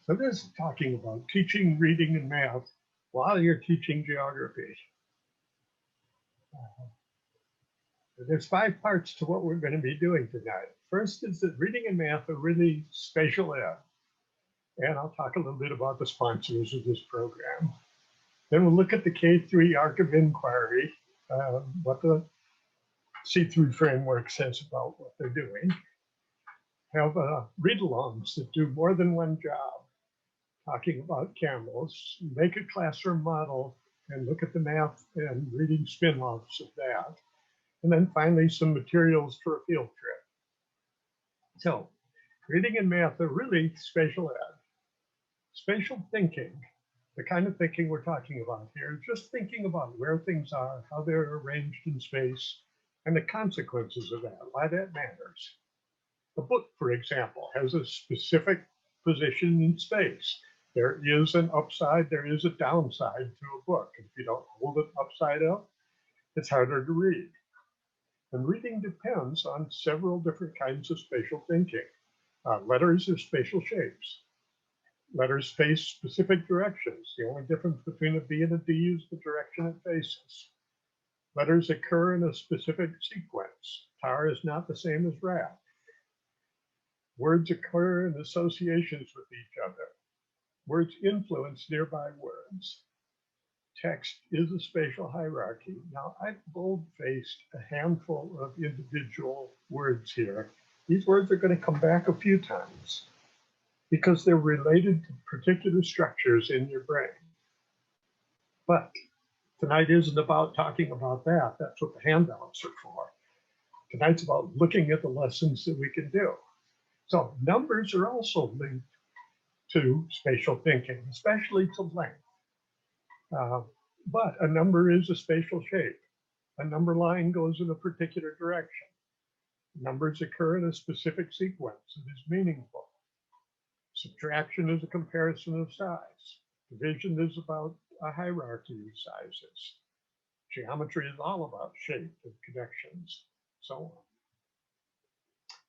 So this is talking about teaching reading and math while you're teaching geography. There's 5 parts to what we're going to be doing tonight. First is that reading and math are really special ed. And I'll talk a little bit about the sponsors of this program. Then we'll look at the K-3 arc of inquiry, what the C3 framework says about what they're doing. Have read-alongs that do more than one job, talking about camels, make a classroom model and look at the math and reading spin-offs of that. And then finally, some materials for a field trip. So reading and math are really special ed. Spatial thinking, the kind of thinking we're talking about here, just thinking about where things are, how they're arranged in space, and the consequences of that, why that matters. A book, for example, has a specific position in space. There is an upside, there is a downside to a book. If you don't hold it upside up, it's harder to read. And reading depends on several different kinds of spatial thinking. Letters are spatial shapes. Letters face specific directions. The only difference between a B and a D is the direction it faces. Letters occur in a specific sequence. Tar is not the same as rat. Words occur in associations with each other. Words influence nearby words. Text is a spatial hierarchy. Now, I've bold-faced a handful of individual words here. These words are going to come back a few times because they're related to particular structures in your brain. But tonight isn't about talking about that. That's what the handouts are for. Tonight's about looking at the lessons that we can do. So numbers are also linked to spatial thinking, especially to length. But a number is a spatial shape. A number line goes in a particular direction. Numbers occur in a specific sequence that is meaningful. Subtraction is a comparison of size. Division is about a hierarchy of sizes. Geometry is all about shape and connections, so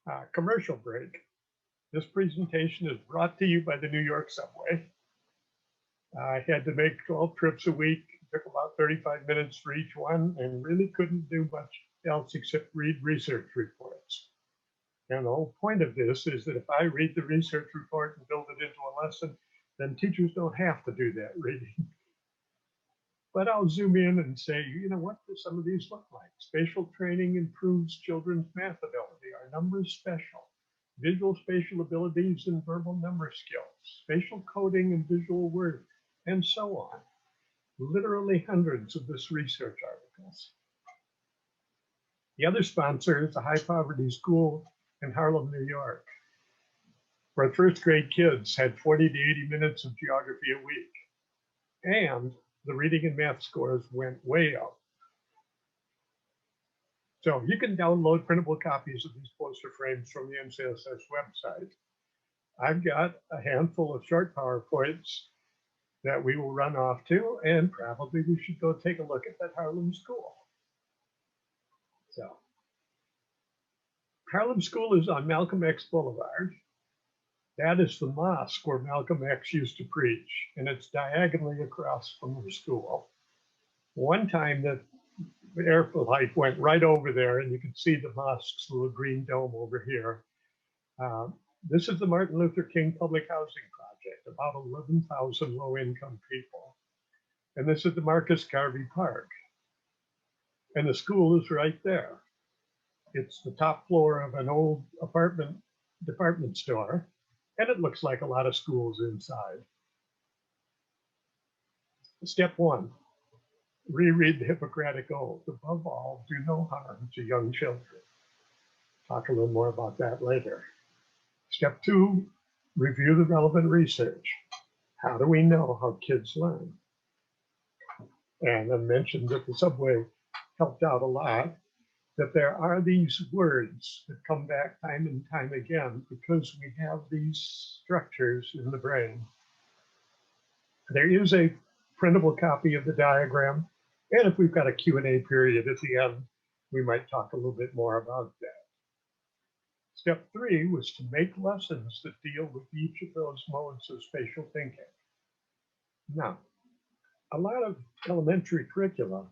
on. Commercial break. This presentation is brought to you by the New York Subway. I had to make 12 trips a week, took about 35 minutes for each one, and really couldn't do much else except read research reports. And the whole point of this is that if I read the research report and build it into a lesson, then teachers don't have to do that reading. But I'll zoom in and say, you know, what do some of these look like? Spatial training improves children's math ability. Are numbers special? Visual spatial abilities and verbal number skills, spatial coding and visual words, and so on. Literally hundreds of this research articles. The other sponsor is a high poverty school in Harlem, New York, where first grade kids had 40 to 80 minutes of geography a week. And the reading and math scores went way up. So you can download printable copies of these poster frames from the NCSS website. I've got a handful of short PowerPoints that we will run off to, and probably we should go take a look at that Harlem School. So Harlem School is on Malcolm X Boulevard. That is the mosque where Malcolm X used to preach, and it's diagonally across from the school. One time the air flight went right over there, and you can see the mosque's little green dome over here. This is the Martin Luther King Public Housing Project, about 11,000 low-income people. And this is the Marcus Garvey Park. And the school is right there. It's the top floor of an old department store, and it looks like a lot of schools inside. Step 1. Reread the Hippocratic Oath. Above all, do no harm to young children. Talk a little more about that later. Step 2, review the relevant research. How do we know how kids learn? And I mentioned that the subway helped out a lot, that there are these words that come back time and time again because we have these structures in the brain. There is a printable copy of the diagram. And if we've got a Q&A period at the end, we might talk a little bit more about that. Step 3 was to make lessons that deal with each of those modes of spatial thinking. Now, a lot of elementary curricula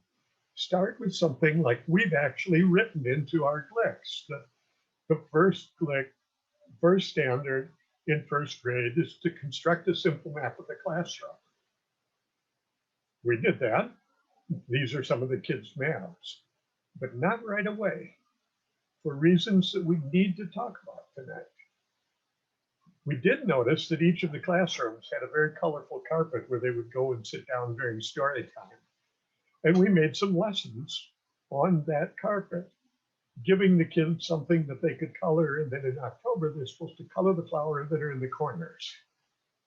start with something like we've actually written into our GLICs. The first standard in first grade is to construct a simple map of the classroom. We did that. These are some of the kids' maps, but not right away for reasons that we need to talk about tonight. We did notice that each of the classrooms had a very colorful carpet where they would go and sit down during story time. And we made some lessons on that carpet, giving the kids something that they could color. And then in October, they're supposed to color the flowers that are in the corners.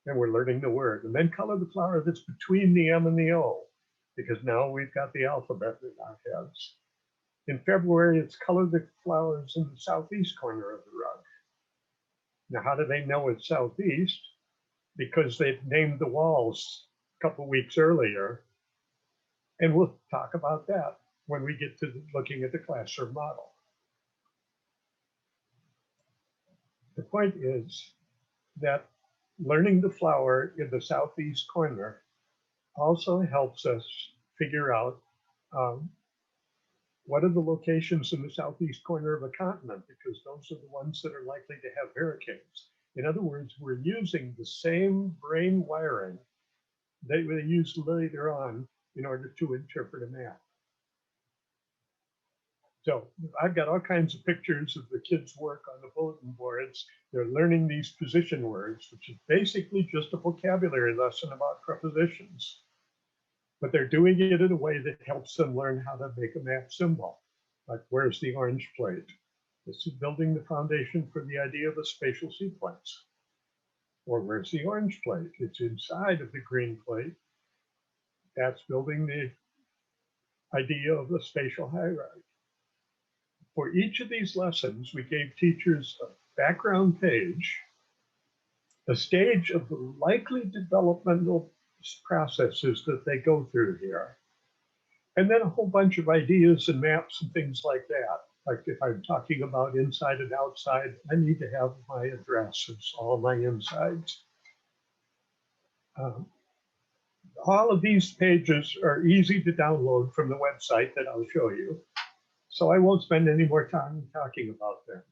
And we're learning the word. And then color the flower that's between the M and the O, because now we've got the alphabet in our heads. In February, it's color the flowers in the southeast corner of the rug. Now, how do they know it's southeast? Because they've named the walls a couple weeks earlier. And we'll talk about that when we get to looking at the classroom model. The point is that learning the flower in the southeast corner also helps us figure out what are the locations in the southeast corner of a continent, because those are the ones that are likely to have hurricanes. In other words, we're using the same brain wiring that they used later on in order to interpret a map. So I've got all kinds of pictures of the kids' work on the bulletin boards. They're learning these position words, which is basically just a vocabulary lesson about prepositions. But they're doing it in a way that helps them learn how to make a map symbol. Like, where's the orange plate? This is building the foundation for the idea of a spatial sequence. Or where's the orange plate? It's inside of the green plate. That's building the idea of the spatial hierarchy. For each of these lessons, we gave teachers a background page, a stage of the likely developmental processes that they go through here, and then a whole bunch of ideas and maps and things like that. Like if I'm talking about inside and outside, I need to have my addresses, all my insides. All of these pages are easy to download from the website that I'll show you, so I won't spend any more time talking about them.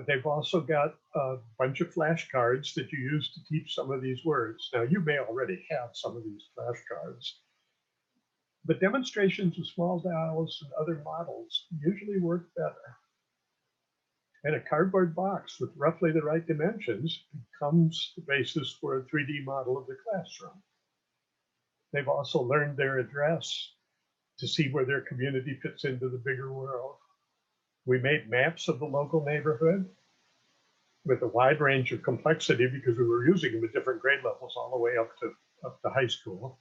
They've also got a bunch of flashcards that you use to teach some of these words. Now, you may already have some of these flashcards, but demonstrations of small dials and other models usually work better. And a cardboard box with roughly the right dimensions becomes the basis for a 3D model of the classroom. They've also learned their address to see where their community fits into the bigger world. We made maps of the local neighborhood with a wide range of complexity because we were using them at different grade levels all the way up to high school.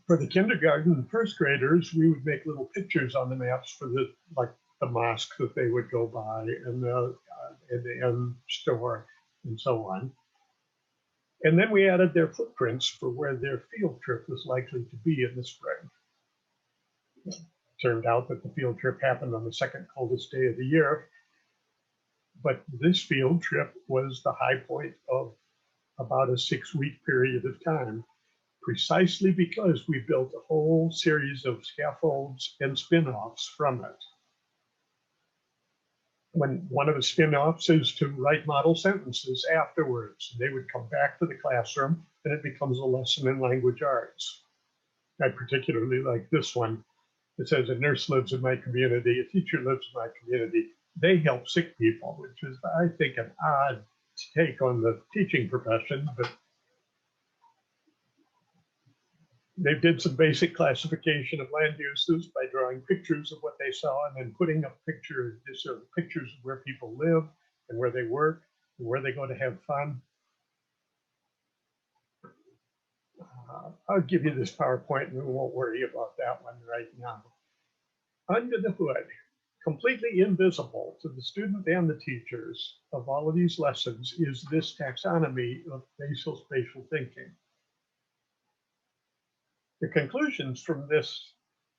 For the kindergarten and first graders, we would make little pictures on the maps for the mosque that they would go by and the M store and so on. And then we added their footprints for where their field trip was likely to be in the spring. Turned out that the field trip happened on the second coldest day of the year, but this field trip was the high point of about a 6-week period of time, precisely because we built a whole series of scaffolds and spin-offs from it. When one of the spin-offs is to write model sentences afterwards, they would come back to the classroom and it becomes a lesson in language arts. I particularly like this one. It says, a nurse lives in my community, a teacher lives in my community. They help sick people, which is, I think, an odd take on the teaching profession, but they did some basic classification of land uses by drawing pictures of what they saw and then putting up pictures of where people live and where they work and where they go to have fun. I'll give you this PowerPoint and we won't worry about that one right now. Under the hood, completely invisible to the student and the teachers of all of these lessons, is this taxonomy of basal spatial thinking. The conclusions from this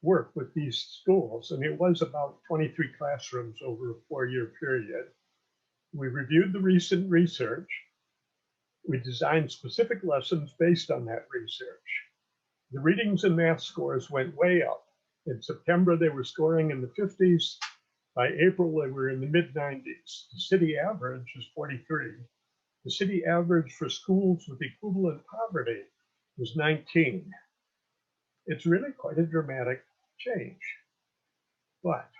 work with these schools, and it was about 23 classrooms over a 4-year period. We reviewed the recent research. We designed specific lessons based on that research. The readings and math scores went way up. In September, they were scoring in the 50s. By April, they were in the mid-90s. The city average is 43. The city average for schools with equivalent poverty was 19. It's really quite a dramatic change. But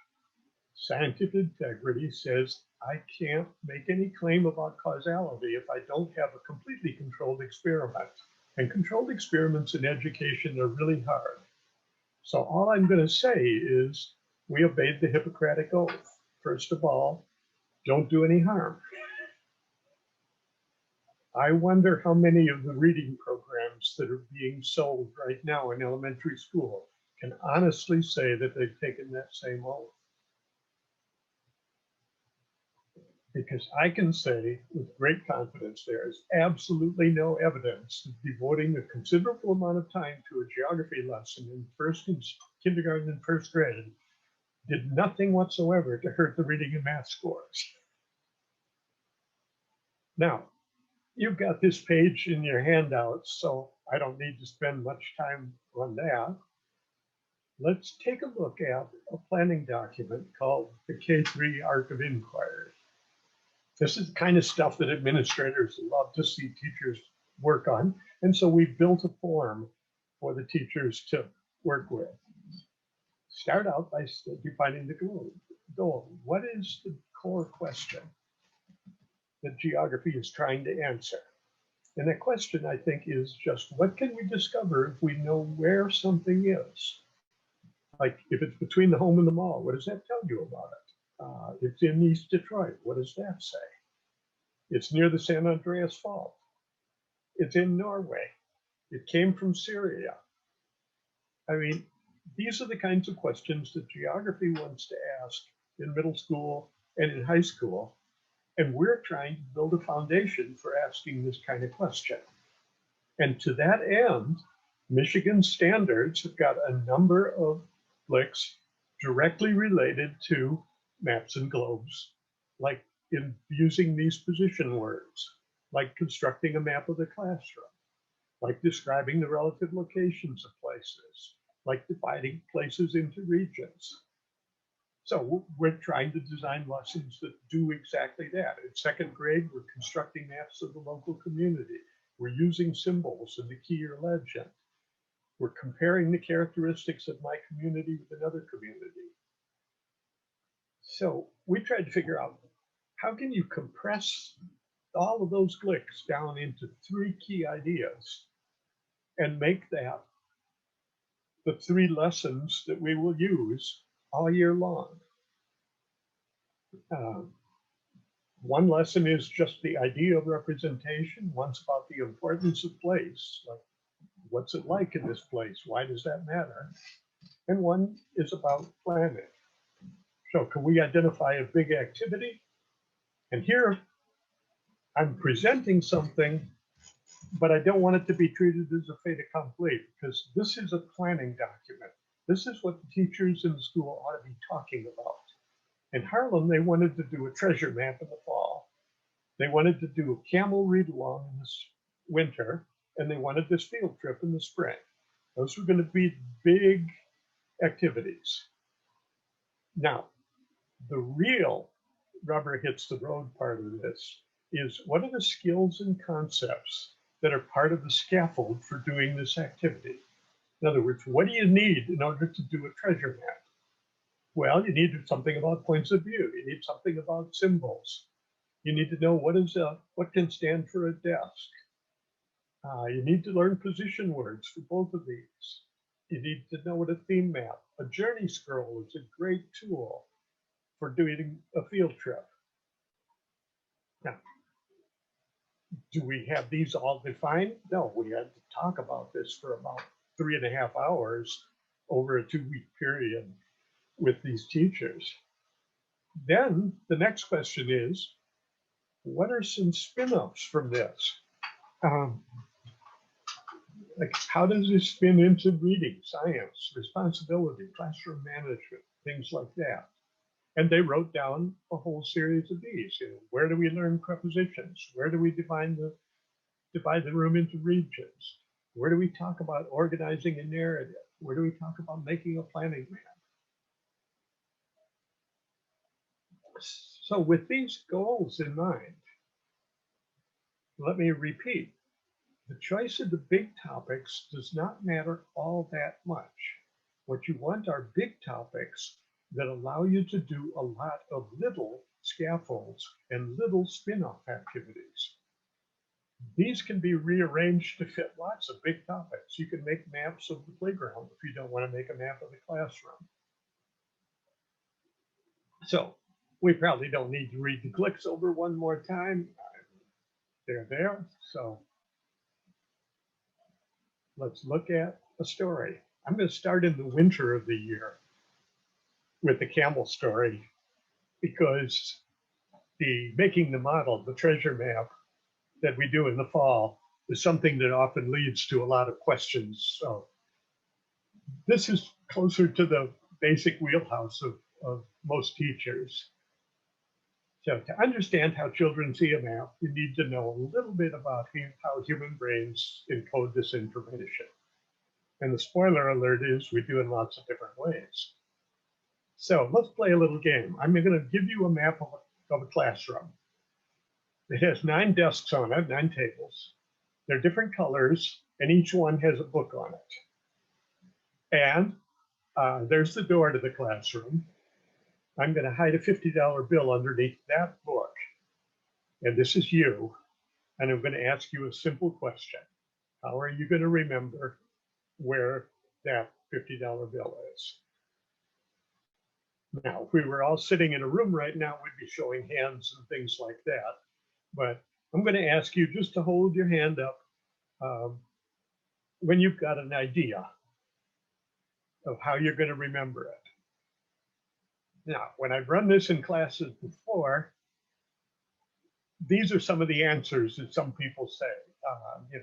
scientific integrity says I can't make any claim about causality if I don't have a completely controlled experiment. And controlled experiments in education are really hard. So all I'm going to say is we obeyed the Hippocratic Oath. First of all, don't do any harm. I wonder how many of the reading programs that are being sold right now in elementary school can honestly say that they've taken that same oath. Because I can say with great confidence there is absolutely no evidence that devoting a considerable amount of time to a geography lesson in kindergarten and first grade did nothing whatsoever to hurt the reading and math scores. Now, you've got this page in your handouts, so I don't need to spend much time on that. Let's take a look at a planning document called the K-3 Arc of Inquiry. This is the kind of stuff that administrators love to see teachers work on. And so we built a form for the teachers to work with. Start out by defining the goal. What is the core question that geography is trying to answer? And that question, I think, is just what can we discover if we know where something is? Like if it's between the home and the mall, what does that tell you about it? It's in East Detroit. What does that say? It's near the San Andreas Fault. It's in Norway. It came from Syria. I mean, these are the kinds of questions that geography wants to ask in middle school and in high school. And we're trying to build a foundation for asking this kind of question. And to that end, Michigan standards have got a number of flicks directly related to maps and globes, like in using these position words, like constructing a map of the classroom, like describing the relative locations of places, like dividing places into regions. So we're trying to design lessons that do exactly that. In second grade, we're constructing maps of the local community. We're using symbols in the key or legend. We're comparing the characteristics of my community with another community. So we tried to figure out how can you compress all of those clicks down into 3 key ideas and make that the 3 lessons that we will use all year long. One lesson is just the idea of representation. One's about the importance of place, like what's it like in this place? Why does that matter? And one is about planning. So can we identify a big activity? And here I'm presenting something, but I don't want it to be treated as a fait accompli because this is a planning document. This is what the teachers in the school ought to be talking about. In Harlem, they wanted to do a treasure map in the fall. They wanted to do a camel read along in this winter, and they wanted this field trip in the spring. Those were going to be big activities. Now, the real rubber hits the road part of this is what are the skills and concepts that are part of the scaffold for doing this activity? In other words, what do you need in order to do a treasure map? Well, you need something about points of view. You need something about symbols. You need to know what can stand for a desk. You need to learn position words for both of these. You need to know what a theme map. A journey scroll is a great tool for doing a field trip. Now, do we have these all defined? No, we had to talk about this for about 3.5 hours over a 2-week period with these teachers. Then the next question is, what are some spin-offs from this? like, how does this spin into reading, science, responsibility, classroom management, things like that? And they wrote down a whole series of these. You know, where do we learn prepositions? Where do we divide the room into regions? Where do we talk about organizing a narrative? Where do we talk about making a planning map? So with these goals in mind, let me repeat, the choice of the big topics does not matter all that much. What you want are big topics that allow you to do a lot of little scaffolds and little spin-off activities. These can be rearranged to fit lots of big topics. You can make maps of the playground if you don't want to make a map of the classroom. So we probably don't need to read the clicks over one more time. They're there. So let's look at a story. I'm going to start in the winter of the year with the camel story, because the making the model, the treasure map that we do in the fall, is something that often leads to a lot of questions. So this is closer to the basic wheelhouse of most teachers. So to understand how children see a map, you need to know a little bit about how human brains encode this information. And the spoiler alert is we do in lots of different ways. So let's play a little game. I'm going to give you a map of a classroom. It has 9 desks on it, 9 tables. They're different colors, and each one has a book on it. And there's the door to the classroom. I'm going to hide a $50 bill underneath that book. And this is you. And I'm going to ask you a simple question. How are you going to remember where that $50 bill is? Now, if we were all sitting in a room right now, we'd be showing hands and things like that. But I'm going to ask you just to hold your hand up when you've got an idea of how you're going to remember it. Now, when I've run this in classes before, these are some of the answers that some people say.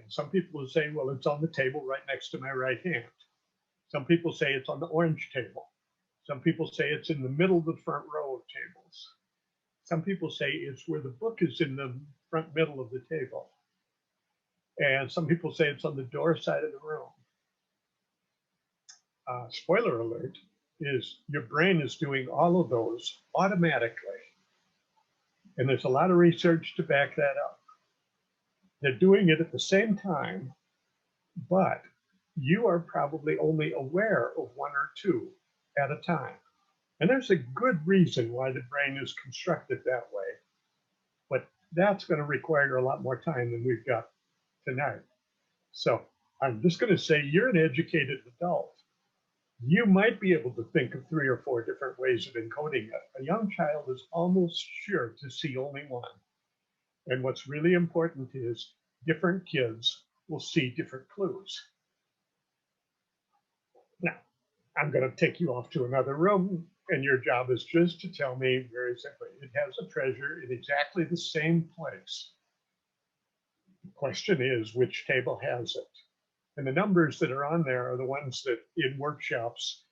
Some people will say, well, it's on the table right next to my right hand. Some people say it's on the orange table. Some people say it's in the middle of the front row of tables. Some people say it's where the book is in the front middle of the table. And some people say it's on the door side of the room. Spoiler alert is your brain is doing all of those automatically. And there's a lot of research to back that up. They're doing it at the same time, but you are probably only aware of 1 or 2 at a time. And there's a good reason why the brain is constructed that way. But that's going to require a lot more time than we've got tonight. So I'm just going to say you're an educated adult. You might be able to think of 3 or 4 different ways of encoding it. A young child is almost sure to see only one. And what's really important is different kids will see different clues. Now, I'm going to take you off to another room, and your job is just to tell me very simply, it has a treasure in exactly the same place. The question is, which table has it? And the numbers that are on there are the ones that in workshops,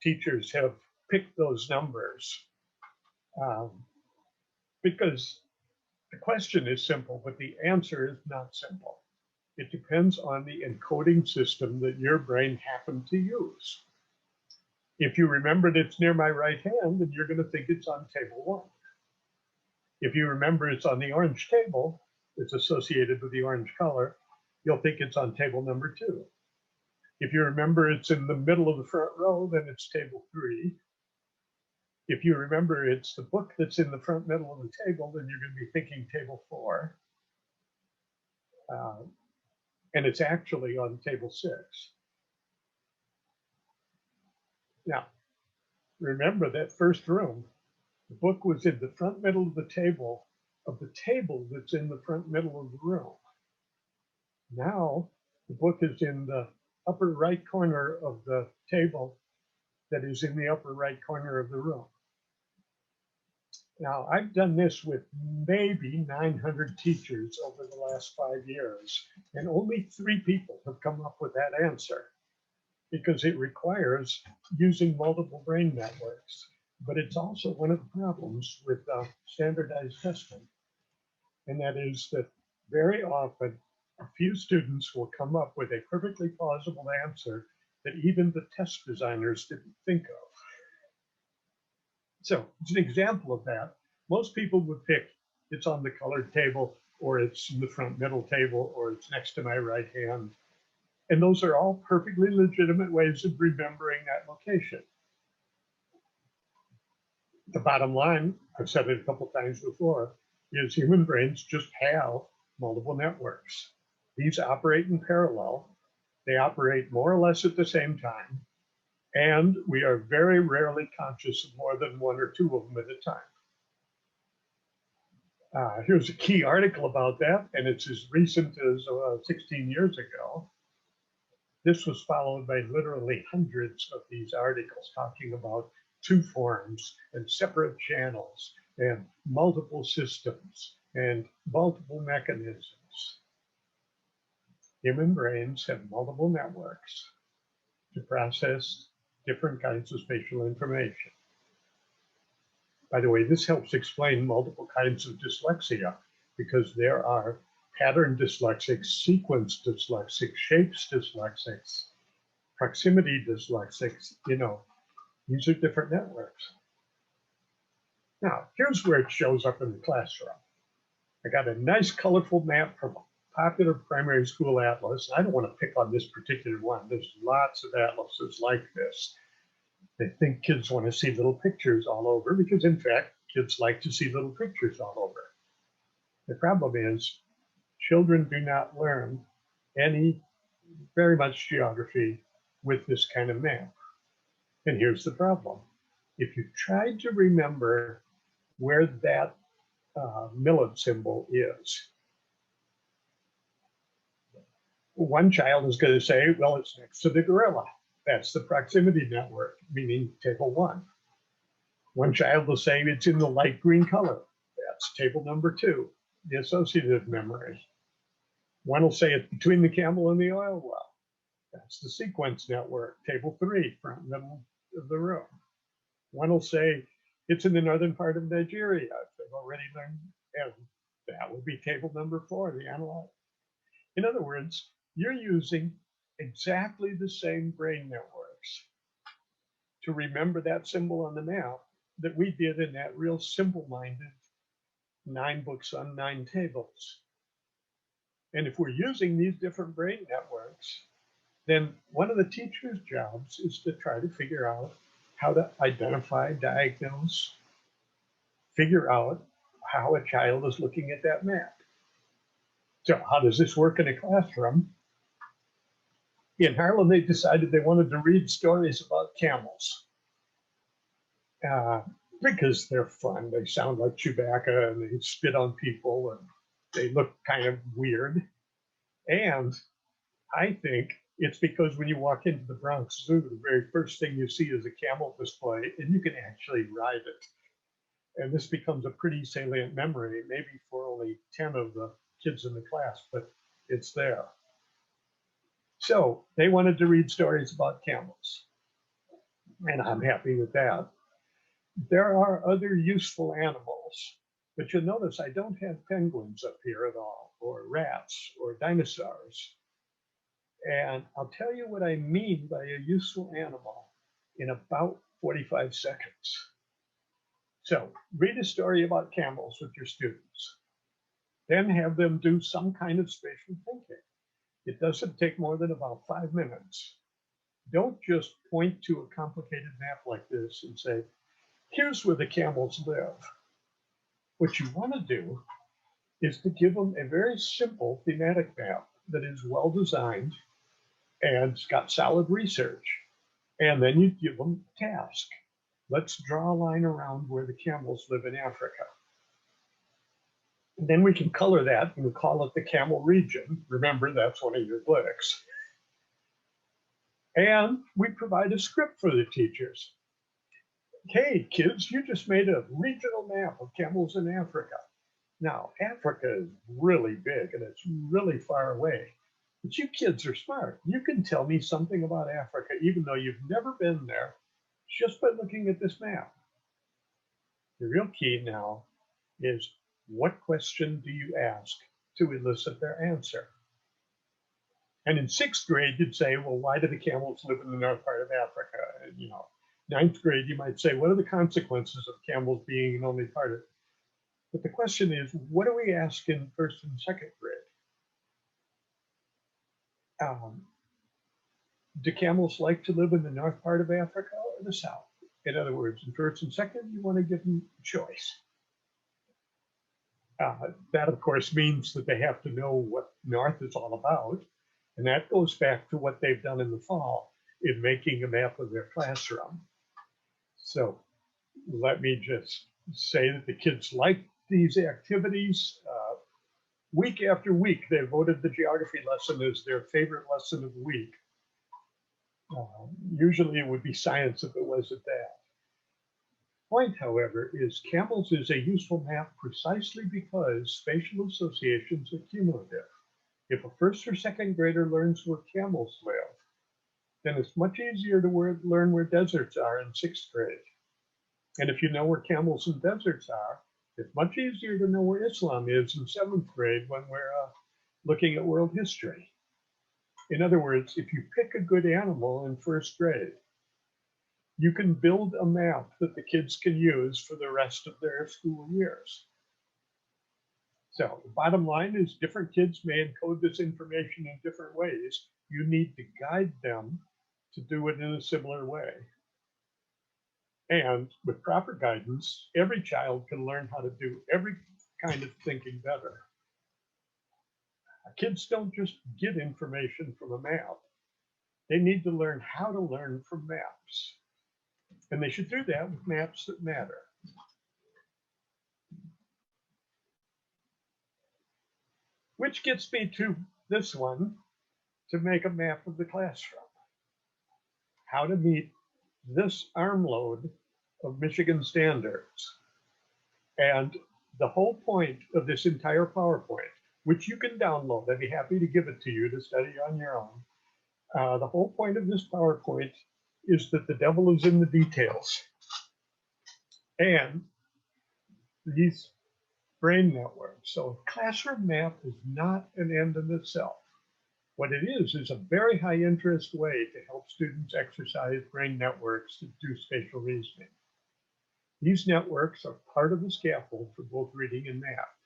teachers have picked those numbers. Because the question is simple, but the answer is not simple. It depends on the encoding system that your brain happened to use. If you remembered it's near my right hand, then you're going to think it's on table 1. If you remember it's on the orange table, it's associated with the orange color, you'll think it's on table number 2. If you remember it's in the middle of the front row, then it's table 3. If you remember it's the book that's in the front middle of the table, then you're going to be thinking table 4. And it's actually on table 6. Now, remember that first room, the book was in the front middle of the table that's in the front middle of the room. Now, the book is in the upper right corner of the table that is in the upper right corner of the room. Now, I've done this with maybe 900 teachers over the last 5 years, and only 3 people have come up with that answer because it requires using multiple brain networks. But it's also one of the problems with standardized testing, and that is that very often a few students will come up with a perfectly plausible answer that even the test designers didn't think of. So it's an example of that. Most people would pick it's on the colored table, or it's in the front middle table, or it's next to my right hand. And those are all perfectly legitimate ways of remembering that location. The bottom line, I've said it a couple of times before, is human brains just have multiple networks. These operate in parallel. They operate more or less at the same time. And we are very rarely conscious of more than 1 or 2 of them at a time. Here's a key article about that, and it's as recent as 16 years ago. This was followed by literally hundreds of these articles talking about 2 forms and separate channels and multiple systems and multiple mechanisms. Human brains have multiple networks to process different kinds of spatial information. By the way, this helps explain multiple kinds of dyslexia, because there are pattern dyslexics, sequence dyslexics, shapes dyslexics, proximity dyslexics. These are different networks. Now, here's where it shows up in the classroom. I got a nice colorful map from a popular primary school atlas. I don't want to pick on this particular one. There's lots of atlases like this. They think kids want to see little pictures all over, because in fact, kids like to see little pictures all over. The problem is children do not learn very much geography with this kind of map. And here's the problem. If you tried to remember where that millet symbol is, one child is going to say, well, it's next to the gorilla. That's the proximity network, meaning table 1. One child will say it's in the light green color. That's table number 2, the associative memory. One will say it's between the camel and the oil well. That's the sequence network, table 3, front middle of the room. One will say it's in the northern part of Nigeria. They've already learned, and that would be table number 4, the analog. In other words, you're using exactly the same brain networks to remember that symbol on the map that we did in that real simple-minded 9 books on 9 tables. And if we're using these different brain networks, then one of the teacher's jobs is to try to figure out how to identify, diagnose, figure out how a child is looking at that map. So how does this work in a classroom? In Harlem, they decided they wanted to read stories about camels because they're fun. They sound like Chewbacca, and they spit on people, and they look kind of weird. And I think it's because when you walk into the Bronx Zoo, the very first thing you see is a camel display, and you can actually ride it. And this becomes a pretty salient memory, maybe for only 10 of the kids in the class, but it's there. So they wanted to read stories about camels, and I'm happy with that. There are other useful animals, but you'll notice I don't have penguins up here at all, or rats, or dinosaurs. And I'll tell you what I mean by a useful animal in about 45 seconds. So read a story about camels with your students. Then have them do some kind of spatial thinking. It doesn't take more than about 5 minutes. Don't just point to a complicated map like this and say, here's where the camels live. What you want to do is to give them a very simple thematic map that is well designed and it's got solid research. And then you give them a task. Let's draw a line around where the camels live in Africa. And then we can color that and we call it the camel region. Remember, that's one of your clicks. And we provide a script for the teachers. Hey, kids, you just made a regional map of camels in Africa. Now, Africa is really big and it's really far away. But you kids are smart. You can tell me something about Africa, even though you've never been there, just by looking at this map. The real key now is what question do you ask to elicit their answer? And in sixth grade, you'd say, well, why do the camels live in the north part of Africa? And, ninth grade, you might say, what are the consequences of camels being in only part of it? But the question is, what do we ask in first and second grade? Do camels like to live in the north part of Africa or the south? In other words, in first and second, you want to give them choice. That, of course, means that they have to know what north is all about. And that goes back to what they've done in the fall in making a map of their classroom. So let me just say that the kids like these activities. Week after week, they voted the geography lesson as their favorite lesson of the week. Usually it would be science if it wasn't that. Point, however, is camels is a useful map precisely because spatial associations are cumulative. If a first or second grader learns where camels live, then it's much easier to learn where deserts are in sixth grade. And if you know where camels and deserts are, it's much easier to know where Islam is in seventh grade when we're looking at world history. In other words, if you pick a good animal in first grade, you can build a map that the kids can use for the rest of their school years. So the bottom line is different kids may encode this information in different ways. You need to guide them to do it in a similar way. And with proper guidance, every child can learn how to do every kind of thinking better. Kids don't just get information from a map. They need to learn how to learn from maps. And they should do that with maps that matter. Which gets me to this one, to make a map of the classroom. How to meet this armload of Michigan standards. And the whole point of this entire PowerPoint, which you can download, I'd be happy to give it to you to study on your own. The whole point of this PowerPoint is that the devil is in the details. And these brain networks. So a classroom map is not an end in itself. What it is a very high interest way to help students exercise brain networks to do spatial reasoning. These networks are part of the scaffold for both reading and math.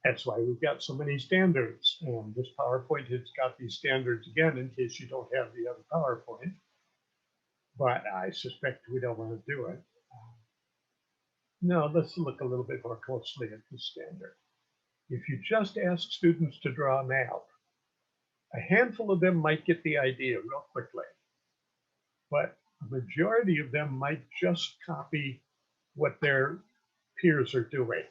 That's why we've got so many standards. And this PowerPoint has got these standards again in case you don't have the other PowerPoint. But I suspect we don't want to do it. No, let's look a little bit more closely at the standard. If you just ask students to draw a map, a handful of them might get the idea real quickly. But a majority of them might just copy what their peers are doing.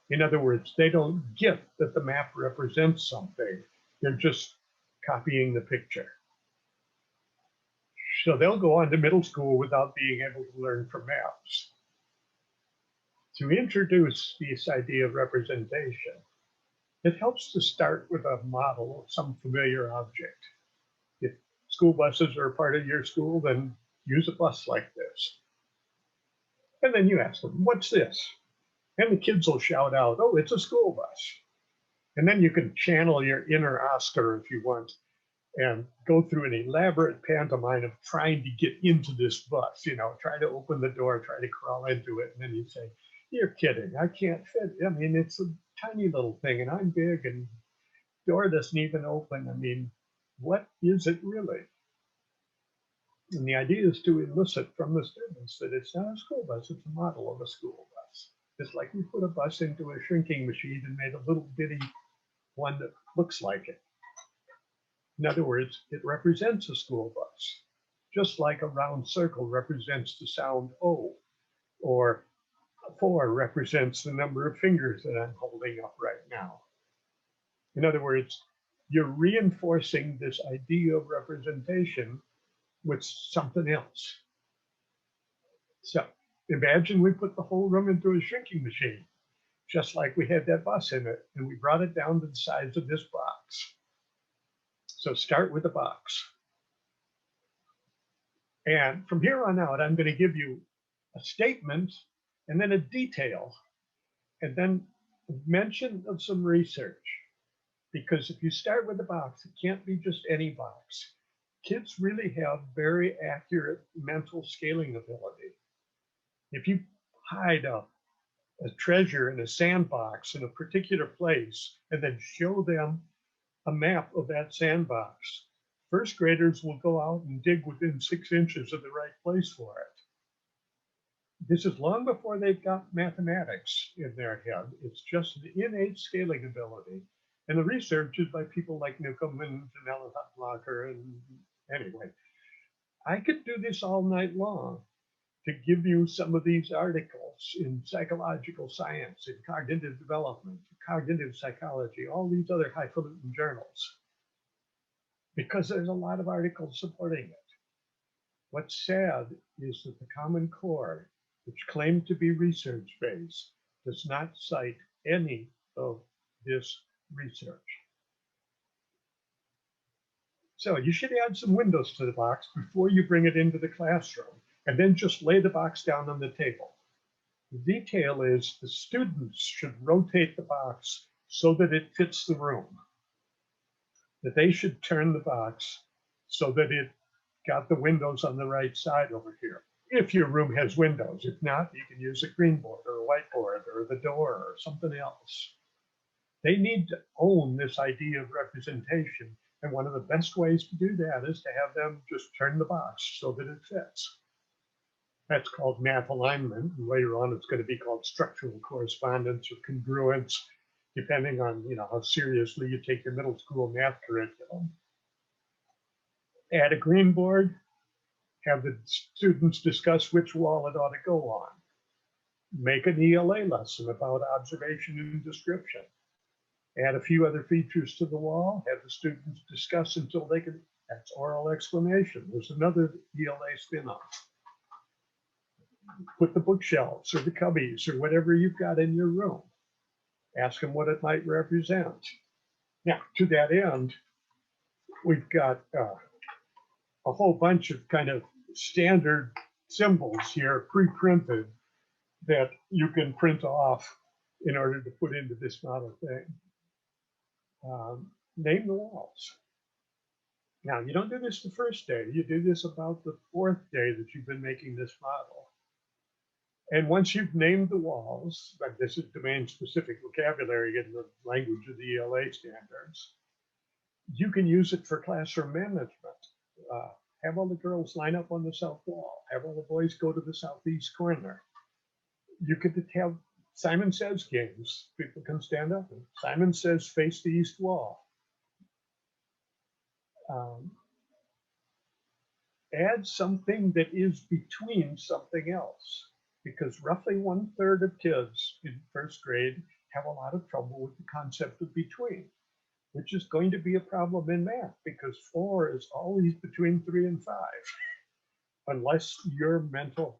In other words, they don't get that the map represents something. They're just copying the picture. So they'll go on to middle school without being able to learn from maps. To introduce this idea of representation, it helps to start with a model of some familiar object. If school buses are a part of your school, then use a bus like this. And then you ask them, what's this? And the kids will shout out, oh, it's a school bus. And then you can channel your inner Oscar if you want and go through an elaborate pantomime of trying to get into this bus, try to open the door, try to crawl into it. And then you say, you're kidding, I can't fit. I mean, it's a tiny little thing and I'm big and the door doesn't even open. I mean, what is it really? And the idea is to elicit from the students that it's not a school bus, it's a model of a school bus. It's like we put a bus into a shrinking machine and made a little bitty one that looks like it. In other words, it represents a school bus, just like a round circle represents the sound O, or 4 represents the number of fingers that I'm holding up right now. In other words, you're reinforcing this idea of representation with something else. So imagine we put the whole room into a shrinking machine, just like we had that bus in it, and we brought it down to the size of this box. So start with the box. And from here on out, I'm going to give you a statement and then a detail, and then mention of some research. Because if you start with the box, it can't be just any box. Kids really have very accurate mental scaling ability. If you hide a treasure in a sandbox in a particular place and then show them a map of that sandbox, first graders will go out and dig within 6 inches of the right place for it. This is long before they've got mathematics in their head. It's just the innate scaling ability. And the research is by people like Newcomb and Janella Blocker. And anyway, I could do this all night long to give you some of these articles in psychological science, in cognitive development, cognitive psychology, all these other highfalutin journals, because there's a lot of articles supporting it. What's sad is that the Common Core, which claimed to be research-based, does not cite any of this research. So you should add some windows to the box before you bring it into the classroom, and then just lay the box down on the table. The detail is the students should rotate the box so that it fits the room. That they should turn the box so that it got the windows on the right side over here. If your room has windows. If not, you can use a green board or a whiteboard or the door or something else. They need to own this idea of representation. And one of the best ways to do that is to have them just turn the box so that it fits. That's called math alignment. And later on, it's going to be called structural correspondence or congruence, depending on how seriously you take your middle school math curriculum. Add a green board, have the students discuss which wall it ought to go on. Make an ELA lesson about observation and description. Add a few other features to the wall, have the students discuss until they can, that's oral explanation. There's another ELA spin-off. Put the bookshelves or the cubbies or whatever you've got in your room. Ask them what it might represent. Now, to that end, we've got a whole bunch of kind of standard symbols here pre-printed that you can print off in order to put into this model thing. Name the walls. Now, you don't do this the first day. You do this about the 4th day that you've been making this model. And once you've named the walls, like this is domain-specific vocabulary in the language of the ELA standards, you can use it for classroom management. Have all the girls line up on the south wall. Have all the boys go to the southeast corner. You could have Simon Says games. People can stand up and Simon Says face the east wall. Add something that is between something else, because roughly 1/3 of kids in 1st grade have a lot of trouble with the concept of between, which is going to be a problem in math because 4 is always between 3 and 5, unless your mental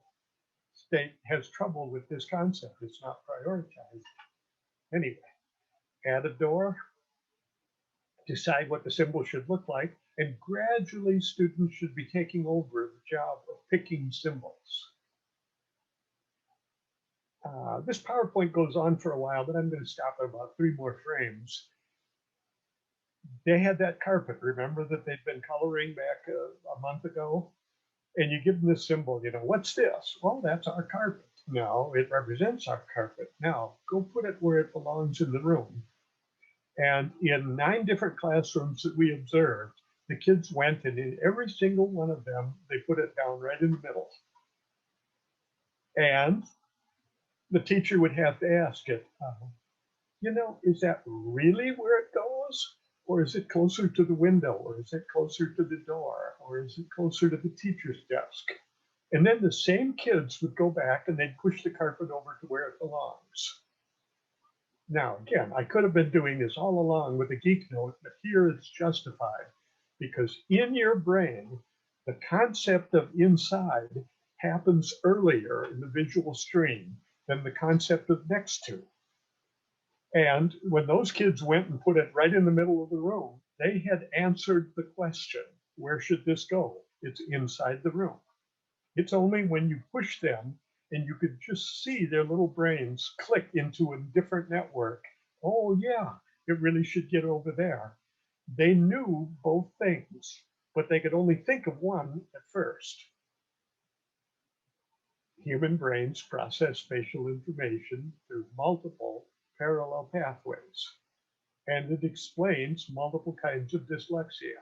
state has trouble with this concept. It's not prioritized. Anyway, add a door, decide what the symbol should look like, and gradually students should be taking over the job of picking symbols. This PowerPoint goes on for a while, but I'm going to stop at about 3 more frames. They had that carpet, remember, that they'd been coloring back a month ago? And you give them this symbol, what's this? Well, that's our carpet. No, it represents our carpet. Now, go put it where it belongs in the room. And in 9 different classrooms that we observed, the kids went and in every single one of them, they put it down right in the middle. And the teacher would have to ask it, is that really where it goes? Or is it closer to the window? Or is it closer to the door? Or is it closer to the teacher's desk? And then the same kids would go back and they'd push the carpet over to where it belongs. Now, again, I could have been doing this all along with a geek note, but here it's justified because in your brain, the concept of inside happens earlier in the visual stream than the concept of next to. And when those kids went and put it right in the middle of the room, they had answered the question, where should this go? It's inside the room. It's only when you push them and you could just see their little brains click into a different network. Oh yeah, it really should get over there. They knew both things, but they could only think of one at first. Human brains process spatial information through multiple parallel pathways, and it explains multiple kinds of dyslexia.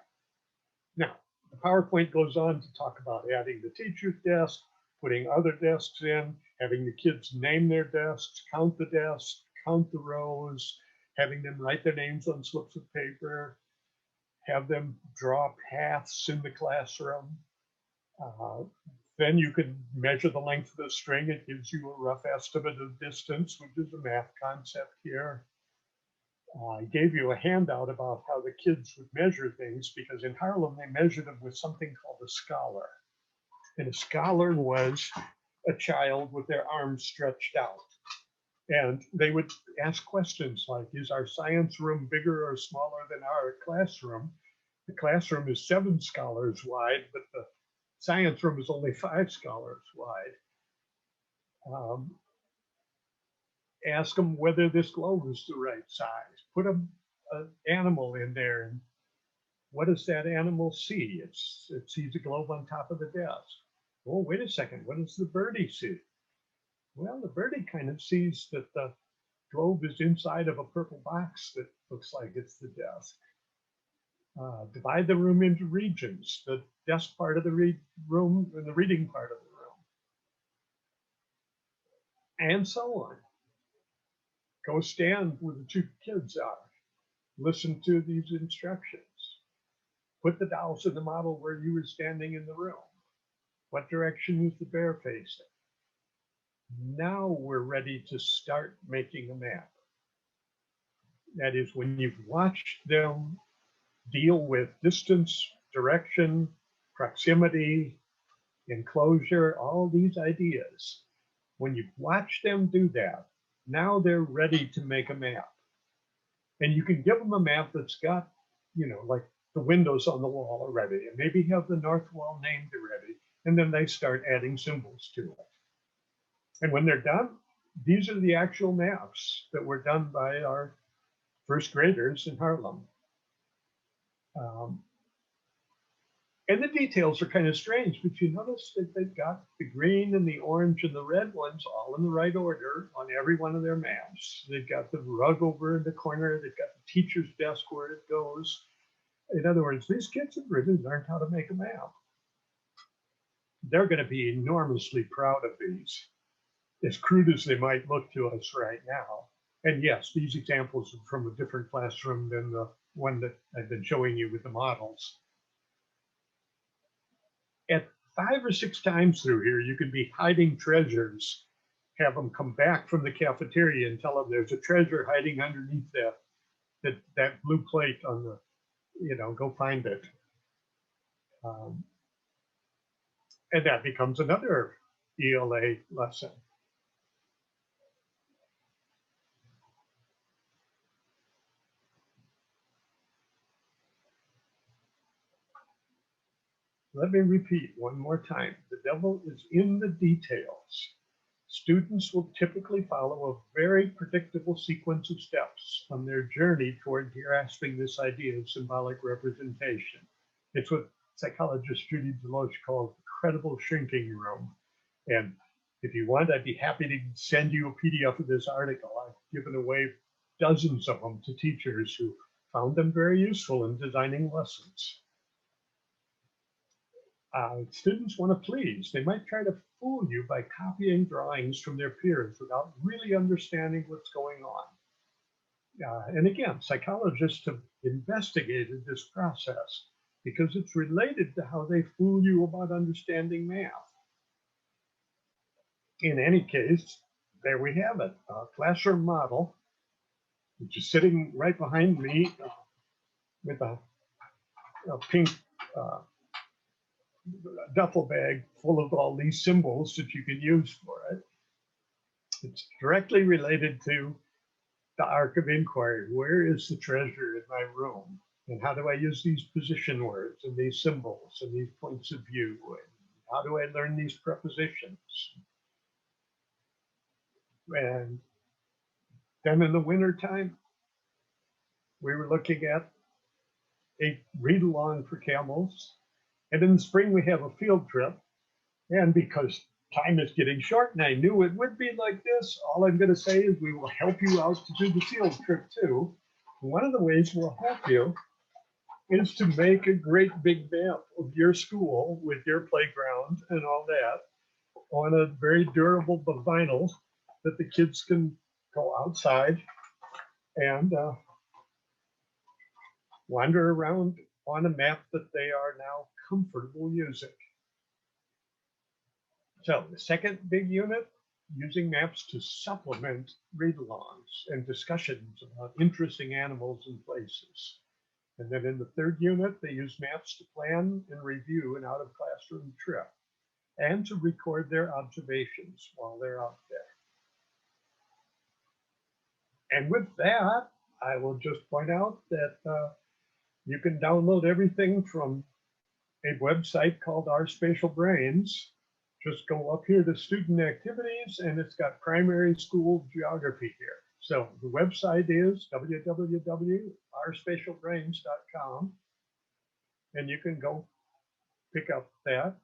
Now, the PowerPoint goes on to talk about adding the teacher's desk, putting other desks in, having the kids name their desks, count the desks, count the rows, having them write their names on slips of paper, have them draw paths in the classroom. Then you can measure the length of the string. It gives you a rough estimate of distance, which is a math concept here. I gave you a handout about how the kids would measure things, because in Harlem, they measured them with something called a scholar. And a scholar was a child with their arms stretched out. And they would ask questions like, is our science room bigger or smaller than our classroom? The classroom is 7 scholars wide, but the science room is only 5 scholars wide. Ask them whether this globe is the right size. Put an animal in there, and what does that animal see? It sees a globe on top of the desk. Oh, wait a second, what does the birdie see? Well, the birdie kind of sees that the globe is inside of a purple box that looks like it's the desk. Divide the room into regions, the desk part of the room and the reading part of the room, and so on. Go stand where the 2 kids are. Listen to these instructions. Put the dolls in the model where you were standing in the room. What direction is the bear facing? Now we're ready to start making a map. That is, when you've watched them deal with distance, direction, proximity, enclosure, all these ideas. When you've watched them do that, now they're ready to make a map. And you can give them a map that's got, like the windows on the wall already, and maybe have the north wall named already, and then they start adding symbols to it. And when they're done, these are the actual maps that were done by our first graders in Harlem. And the details are kind of strange, but you notice that they've got the green and the orange and the red ones all in the right order on every one of their maps. They've got the rug over in the corner. They've got the teacher's desk where it goes. In other words, these kids have really learned how to make a map. They're going to be enormously proud of these, as crude as they might look to us right now. And yes, these examples are from a different classroom than the one that I've been showing you with the models. At 5 or 6 times through here, you could be hiding treasures, have them come back from the cafeteria and tell them there's a treasure hiding underneath that blue plate on the, go find it. And that becomes another ELA lesson. Let me repeat one more time. The devil is in the details. Students will typically follow a very predictable sequence of steps on their journey toward grasping this idea of symbolic representation. It's what psychologist Judy Deloche calls the credible shrinking room. And if you want, I'd be happy to send you a PDF of this article. I've given away dozens of them to teachers who found them very useful in designing lessons. Students want to please. They might try to fool you by copying drawings from their peers without really understanding what's going on. And again, psychologists have investigated this process because it's related to how they fool you about understanding math. In any case, there we have it, a classroom model, which is sitting right behind me with a pink duffel bag full of all these symbols that you can use for it. It's directly related to the arc of inquiry. Where is the treasure in my room? And how do I use these position words and these symbols and these points of view? And how do I learn these prepositions? And then in the wintertime, we were looking at a read along for camels. And in the spring, we have a field trip. And because time is getting short and I knew it would be like this, all I'm going to say is we will help you out to do the field trip too. And one of the ways we'll help you is to make a great big map of your school with your playground and all that on a very durable vinyl that the kids can go outside and wander around on a map that they are now comfortable using. So the second big unit, using maps to supplement read-alongs and discussions about interesting animals and places. And then in the third unit, they use maps to plan and review an out-of-classroom trip and to record their observations while they're out there. And with that, I will just point out that you can download everything from a website called Our Spatial Brains. Just go up here to student activities and it's got primary school geography here. So the website is www.ourspatialbrains.com, and you can go pick up that.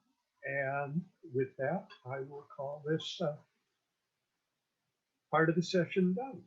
And with that, I will call this part of the session done.